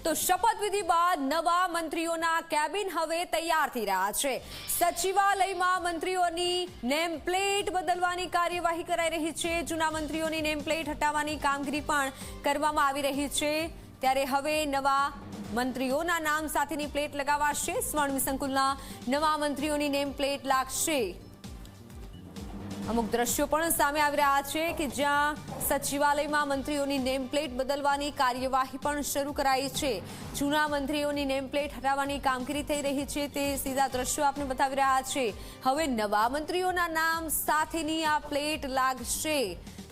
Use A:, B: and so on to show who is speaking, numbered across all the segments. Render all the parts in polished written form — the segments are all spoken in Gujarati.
A: તો શપથવિધિ બાદ નવા મંત્રીઓના કેબિન હવે તૈયાર થઈ રહ્યા છે। સચિવાલયમાં મંત્રીઓની નેમ પ્લેટ બદલવાની કાર્યવાહી કરાઈ રહી છે। જૂના મંત્રીઓની નેમ પ્લેટ હટાવવાની કામગીરી પણ કરવામાં આવી રહી છે। ત્યારે હવે નવા મંત્રીઓના નામ સાથેની પ્લેટ લગાવાશે। સ્વર્ણિમ સંકુલના નવા મંત્રીઓની નેમ પ્લેટ લાગશે। અમુક દ્રશ્યો પણ સામે આવી રહ્યા છે કે જ્યાં સચિવાલયમાં મંત્રીઓની નેમ પ્લેટ બદલવાની કાર્યવાહી પણ શરૂ કરાઈ છે। જૂના મંત્રીઓની નેમ પ્લેટ હટાવવાની કામગીરી થઈ રહી છે તે સીધા દ્રશ્યો આપને બતાવી રહ્યા છે। હવે નવા મંત્રીઓના નામ સાથેની આ પ્લેટ લાગશે।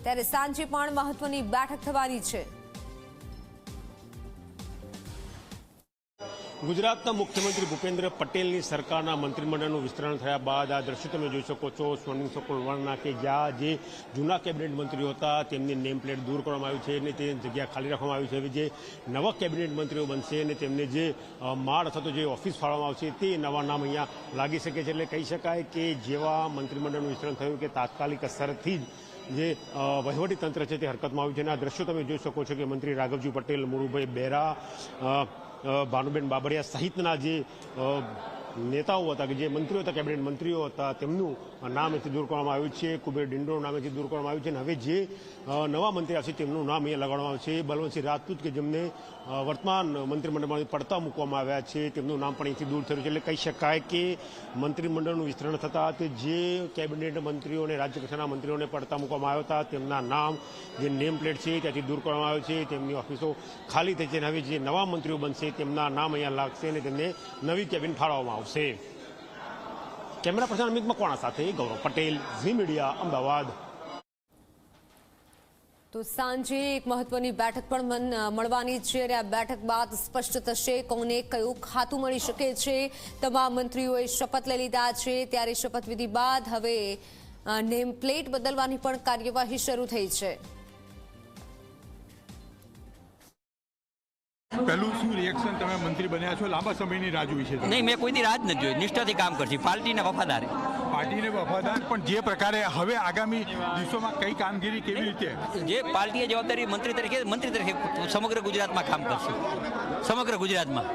A: ત્યારે સાંજે પણ મહત્વની બેઠક થવાની છે।
B: ગુજરાતના મુખ્યમંત્રી ભૂપેન્દ્ર પટેલની સરકારના મંત્રીમંડળનું વિસ્તરણ થયા બાદ આ દ્રશ્ય તમે જોઈ શકો છો સ્વર્ણિમ સંકુલ વણના કે જ્યાં જે જૂના કેબિનેટ મંત્રીઓ હતા તેમની નેમ પ્લેટ દૂર કરવામાં આવી છે અને તે જગ્યા ખાલી રાખવામાં આવી છે। હવે જે નવા કેબિનેટ મંત્રીઓ બનશે અને તેમને જે માળ અથવા તો જે ઓફિસ ફાળવવામાં આવશે તે નવા નામ અહીંયા લાગી શકે છે। એટલે કહી શકાય કે જેવા મંત્રીમંડળનું વિસ્તરણ થયું કે તાત્કાલિક અસરથી જ જે વહીવટી તંત્ર છે તે હરકતમાં આવ્યું છે અને આ દ્રશ્યો તમે જોઈ શકો છો કે મંત્રી રાઘવજી પટેલ, મુળુભાઈ બેરા, ભાનુબેન બાબરિયા સહિતના જે નેતાઓ હતા કે જે મંત્રીઓ હતા, કેબિનેટ મંત્રીઓ હતા, તેમનું નામ એથી દૂર કરવામાં આવ્યું છે। કુબેર ડિંડોનું નામ એથી દૂર કરવામાં આવ્યું છે અને હવે જે નવા મંત્રી આવશે તેમનું નામ અહીંયા લગાડવામાં આવશે। બલવંતસિંહ રાજપૂત કે જેમને વર્તમાન મંત્રીમંડળમાં પડતા મૂકવામાં આવ્યા છે તેમનું નામ પણ અહીંથી દૂર થયું છે। એટલે કહી શકાય કે મંત્રીમંડળનું વિસ્તરણ થતાં તે જે કેબિનેટ મંત્રીઓ અને રાજ્ય કક્ષાના મંત્રીઓને પડતા મૂકવામાં આવ્યા હતા તેમના નામ જે નેમ પ્લેટ છે ત્યાંથી દૂર કરવામાં આવ્યું છે। તેમની ઓફિસો ખાલી થઈ છે અને હવે જે નવા મંત્રીઓ બનશે તેમના નામ અહીંયા લાગશે અને તેમને નવી કેબિન ફાળવવામાં આવશે। કેમેરા પર્સન અમિત મકવાણા સાથે ગૌરવ પટેલ, ઝી મીડિયા, અમદાવાદ।
A: તો સાંજે એક મહત્વની બેઠક પણ મળવાની છે અને આ બેઠક બાદ સ્પષ્ટ થશે કોને કયું ખાતું મળી શકે છે। તમામ મંત્રીઓએ શપથ લઈ લીધા છે ત્યારે શપથવિધિ બાદ હવે નેમ પ્લેટ બદલવાની પણ કાર્યવાહી શરૂ થઈ છે।
C: પહેલું શું રિએક્શન, તમે મંત્રી બન્યા છો, લાંબા સમયની રાહ જોઈ છે?
D: નહીં, મેં કોઈની રાહ જ નથી જોઈ, નિષ્ઠાથી કામ કરશે, પાર્ટીને વફાદાર।
C: પાર્ટીને વફાદાર, પણ જે પ્રકારે હવે આગામી દિવસોમાં કઈ કામગીરી કેવી રીતે
D: જે પાર્ટીએ જવાબદારી મંત્રી તરીકે સમગ્ર ગુજરાતમાં કામ કરશે, સમગ્ર ગુજરાતમાં।